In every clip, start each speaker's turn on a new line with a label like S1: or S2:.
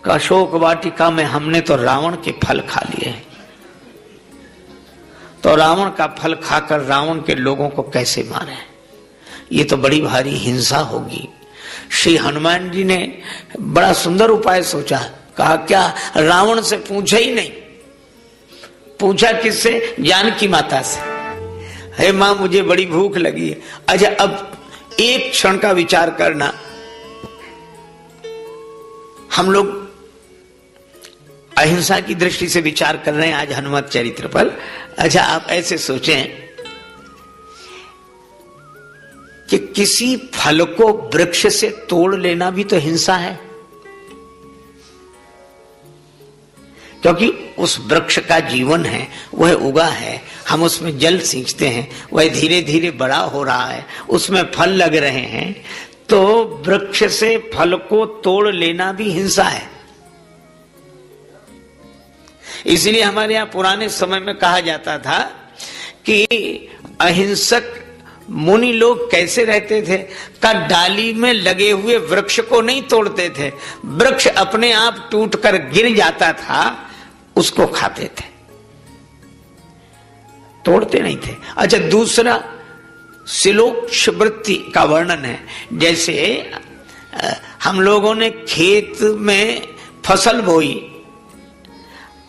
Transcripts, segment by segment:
S1: अशोक वाटिका में हमने तो रावण के फल खा लिए हैं, तो रावण का फल खाकर रावण के लोगों को कैसे मारे? ये तो बड़ी भारी हिंसा होगी। श्री हनुमान जी ने बड़ा सुंदर उपाय सोचा। कहा क्या? रावण से पूछा ही नहीं। पूछा किससे? जानकी माता से। हे मां, मुझे बड़ी भूख लगी है। अच्छा, अब एक क्षण का विचार करना, हम लोग अहिंसा की दृष्टि से विचार कर रहे हैं आज हनुमत चरित्र पर। अच्छा, आप ऐसे सोचें कि किसी फल को वृक्ष से तोड़ लेना भी तो हिंसा है, क्योंकि उस वृक्ष का जीवन है, वह उगा है, हम उसमें जल सींचते हैं, वह धीरे धीरे बड़ा हो रहा है, उसमें फल लग रहे हैं, तो वृक्ष से फल को तोड़ लेना भी हिंसा है। इसलिए हमारे यहां पुराने समय में कहा जाता था कि अहिंसक मुनि लोग कैसे रहते थे? का डाली में लगे हुए वृक्ष को नहीं तोड़ते थे, वृक्ष अपने आप टूटकर गिर जाता था, उसको खाते थे, तोड़ते नहीं थे। अच्छा, दूसरा सिलोक्ष वृत्ति का वर्णन है। जैसे हम लोगों ने खेत में फसल बोई,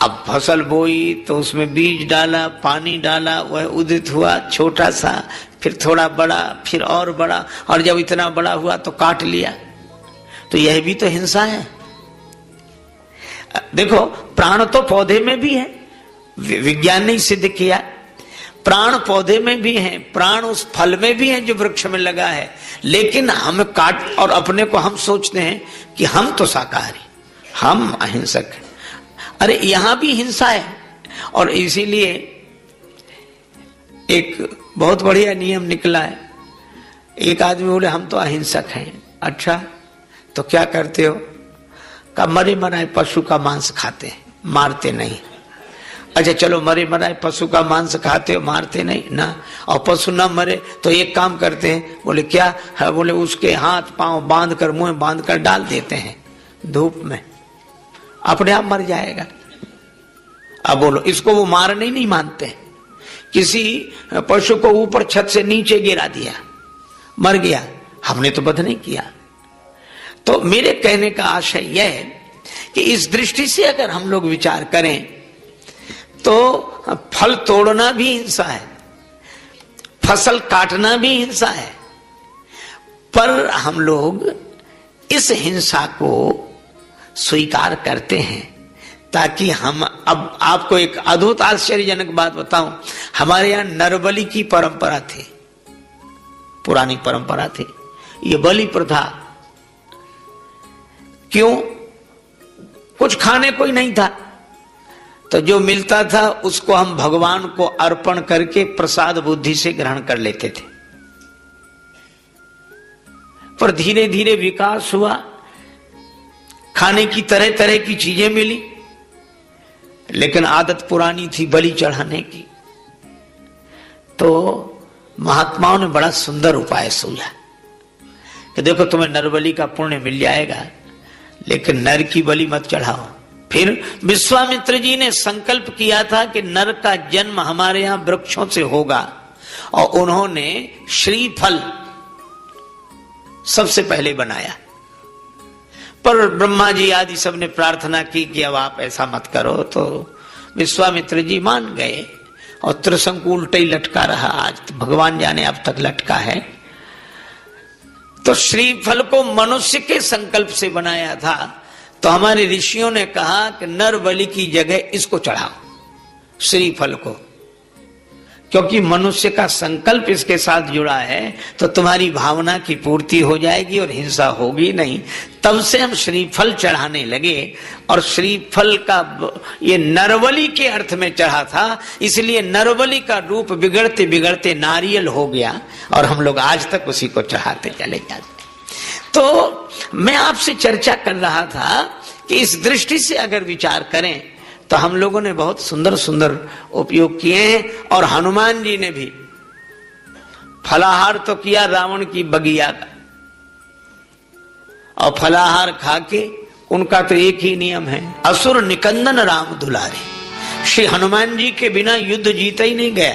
S1: अब फसल बोई तो उसमें बीज डाला, पानी डाला, वह उदित हुआ छोटा सा, फिर थोड़ा बड़ा, फिर और बड़ा, और जब इतना बड़ा हुआ तो काट लिया। तो यह भी तो हिंसा है। देखो, प्राण तो पौधे में भी है, विज्ञान ने सिद्ध किया, प्राण पौधे में भी है, प्राण उस फल में भी है जो वृक्ष में लगा है, लेकिन हम काट और अपने को हम सोचते हैं कि हम तो शाकाहारी, हम अहिंसक हैं। अरे, यहां भी हिंसा है। और इसीलिए एक बहुत बढ़िया नियम निकला है। एक आदमी बोले हम तो अहिंसक हैं। अच्छा, तो क्या करते हो? का मरे मराए पशु का मांस खाते हैं, मारते नहीं। अच्छा, चलो मरे मराए पशु का मांस खाते हो, मारते नहीं ना, और पशु ना मरे तो एक काम करते हैं। बोले क्या है? बोले उसके हाथ पांव बांध कर, मुंह बांध कर डाल देते हैं धूप में, अपने आप मर जाएगा। अब बोलो, इसको वो मारने नहीं मानते। किसी पशु को ऊपर छत से नीचे गिरा दिया, मर गया, हमने तो वध नहीं किया। तो मेरे कहने का आशय यह है कि इस दृष्टि से अगर हम लोग विचार करें तो फल तोड़ना भी हिंसा है, फसल काटना भी हिंसा है, पर हम लोग इस हिंसा को स्वीकार करते हैं ताकि हम, अब आपको एक अद्भुत आश्चर्यजनक बात बताऊं, हमारे यहां नरबलि की परंपरा थी, पुरानी परंपरा थी। ये बलि प्रथा क्यों? कुछ खाने को ही नहीं था, तो जो मिलता था उसको हम भगवान को अर्पण करके प्रसाद बुद्धि से ग्रहण कर लेते थे। पर धीरे धीरे विकास हुआ, खाने की तरह तरह की चीजें मिली, लेकिन आदत पुरानी थी बलि चढ़ाने की। तो महात्माओं ने बड़ा सुंदर उपाय सूझा कि देखो, तुम्हें नरबलि का पुण्य मिल जाएगा, लेकिन नर की बलि मत चढ़ाओ। फिर विश्वामित्र जी ने संकल्प किया था कि नर का जन्म हमारे यहां वृक्षों से होगा, और उन्होंने श्रीफल सबसे पहले बनाया। पर ब्रह्मा जी आदि सब ने प्रार्थना की कि अब आप ऐसा मत करो, तो विश्वामित्र जी मान गए, और त्रिशंकु उल्टे ही लटका रहा, आज तो भगवान जाने अब तक लटका है। तो श्रीफल को मनुष्य के संकल्प से बनाया था, तो हमारे ऋषियों ने कहा कि नर बलि की जगह इसको चढ़ाओ, श्रीफल को, क्योंकि मनुष्य का संकल्प इसके साथ जुड़ा है, तो तुम्हारी भावना की पूर्ति हो जाएगी और हिंसा होगी नहीं। तब से हम श्रीफल चढ़ाने लगे, और श्रीफल का ये नरबलि के अर्थ में चढ़ा था, इसलिए नरबलि का रूप बिगड़ते बिगड़ते नारियल हो गया, और हम लोग आज तक उसी को चढ़ाते चले जाते। तो मैं आपसे चर्चा कर रहा था कि इस दृष्टि से अगर विचार करें तो हम लोगों ने बहुत सुंदर सुंदर उपयोग किए हैं। और हनुमान जी ने भी फलाहार तो किया रावण की बगिया का, और फलाहार खा के उनका तो एक ही नियम है, असुर निकंदन राम दुलारे। श्री हनुमान जी के बिना युद्ध जीता ही नहीं गया।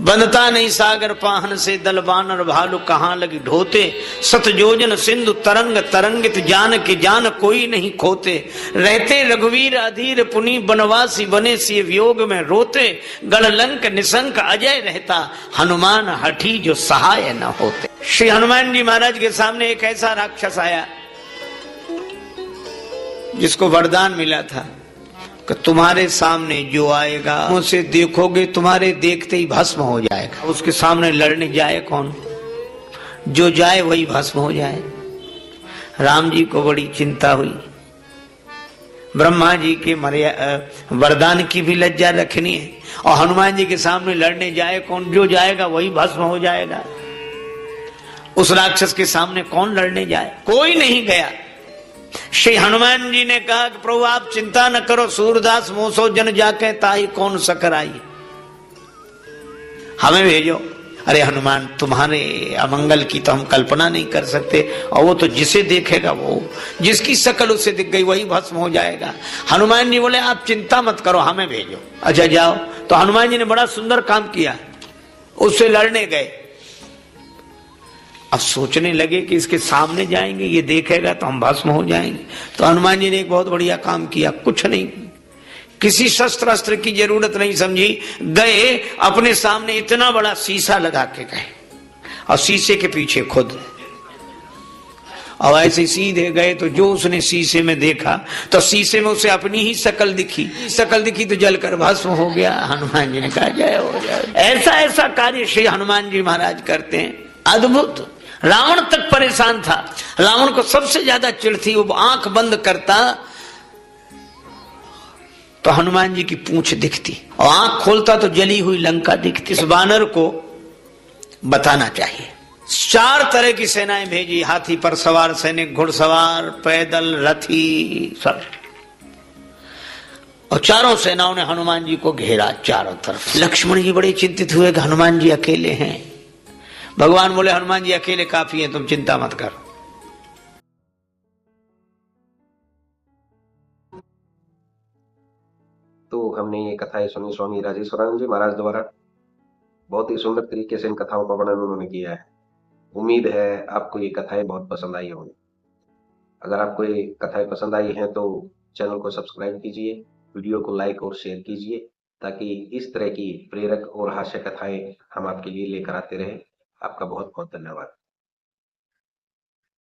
S1: बंधता नहीं सागर पाहन से, दल बानर भालू कहां लगी ढोते। सतजोजन सिंधु तरंग तरंगित, जान के जान कोई नहीं खोते। रहते रघुवीर अधीर पुनि, बनवासी बने सी वियोग में रोते। गढ़लंक निशंक अजय रहता, हनुमान हठी जो सहाय न होते। श्री हनुमान जी महाराज के सामने एक ऐसा राक्षस आया जिसको वरदान मिला था कि तुम्हारे सामने जो आएगा उसे देखोगे, तुम्हारे देखते ही भस्म हो जाएगा। उसके सामने लड़ने जाए कौन? जो जाए वही भस्म हो जाए। राम जी को बड़ी चिंता हुई। ब्रह्मा जी के वरदान की भी लज्जा रखनी है, और हनुमान जी के सामने लड़ने जाए कौन? जो जाएगा वही भस्म हो जाएगा। उस राक्षस के सामने कौन लड़ने जाए? कोई नहीं गया। श्री हनुमान जी ने कहा कि प्रभु आप चिंता न करो, सूरदास मोसो जन जाके ताई कौन सकराई, हमें भेजो। अरे हनुमान, तुम्हारे अमंगल की तो हम कल्पना नहीं कर सकते, और वो तो जिसे देखेगा, वो जिसकी शकल उसे दिख गई वही भस्म हो जाएगा। हनुमान जी बोले आप चिंता मत करो, हमें भेजो। अच्छा जाओ। तो हनुमान जी ने बड़ा सुंदर काम किया, उससे लड़ने गए। अब सोचने लगे कि इसके सामने जाएंगे, ये देखेगा तो हम भस्म हो जाएंगे। तो हनुमान जी ने एक बहुत बढ़िया काम किया। कुछ नहीं, किसी शस्त्र अस्त्र की जरूरत नहीं समझी। गए, अपने सामने इतना बड़ा शीशा लगा के गए, और शीशे के पीछे खुद, और ऐसे सीधे गए। तो जो उसने शीशे में देखा, तो शीशे में उसे अपनी ही शकल दिखी। शकल दिखी तो जलकर भस्म हो गया। हनुमान जी ने कहा जय हो जाए। ऐसा ऐसा कार्य श्री हनुमान जी महाराज करते हैं, अद्भुत। रावण तक परेशान था। रावण को सबसे ज्यादा चिढ़ थी। वो आंख बंद करता तो हनुमान जी की पूंछ दिखती, और आंख खोलता तो जली हुई लंका दिखती। इस वानर को बताना चाहिए। 4 तरह की सेनाएं भेजी, हाथी पर सवार सैनिक, घुड़सवार, पैदल, रथी, सब। और चारों सेनाओं ने हनुमान जी को घेरा चारों तरफ। लक्ष्मण जी बड़े चिंतित हुए कि हनुमान जी अकेले हैं। भगवान बोले हनुमान जी अकेले काफी हैं, तुम चिंता मत करो।
S2: तो हमने ये कथाएं सुनी स्वामी राजेश्वरानंद जी महाराज द्वारा। बहुत ही सुंदर तरीके से इन कथाओं का वर्णन उन्होंने किया है। उम्मीद है आपको ये कथाएं बहुत पसंद आई होंगी। अगर आपको ये कथाएं पसंद आई हैं तो चैनल को सब्सक्राइब कीजिए, वीडियो को लाइक और शेयर कीजिए, ताकि इस तरह की प्रेरक और हास्य कथाएं हम आपके लिए लेकर आते रहें। आपका बहुत बहुत धन्यवाद।